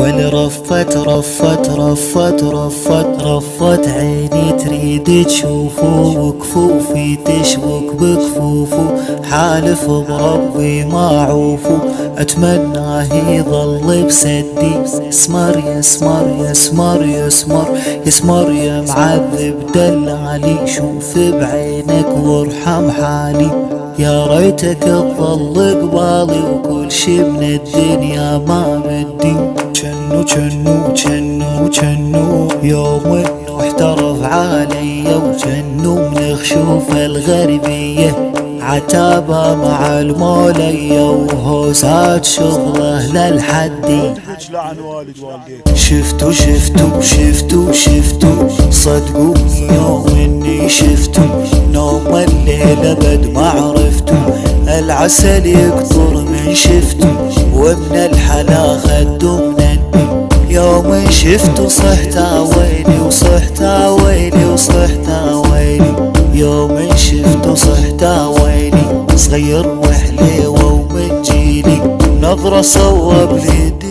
والرفت رفت رفت رفت رفت عيني تريد تشوفه، وكفوفي تشبك بكفوفه، حالف بربي ما عوفه، اتمناه يظل بسدي. اسمر يسمر يسمر يسمر يسمر يا معذب دلالي، شوف بعينك وارحم حالي، يا ريتك تظل قبالي، وكل شي من الدنيا ما بدي. جنو جنو جنو جنو يوم انه احترف علي، وجنو من خشوف الغربية عتابة مع المولية، وهوسات شغله للحدي. شفتو شفتو شفتو شفتو صدقوني يوم اني شفتو، نوم الليل ابد ما عرفتو، العسل يكثر من شفتو، ومن الحلا خدو من الدو. يوم شفتو صحت ويلي وصحت ويلي وصحت ويلي، يوم شفتو صحت ويلي، صغير وحليوة ومن جيلي، نظرة صوب لي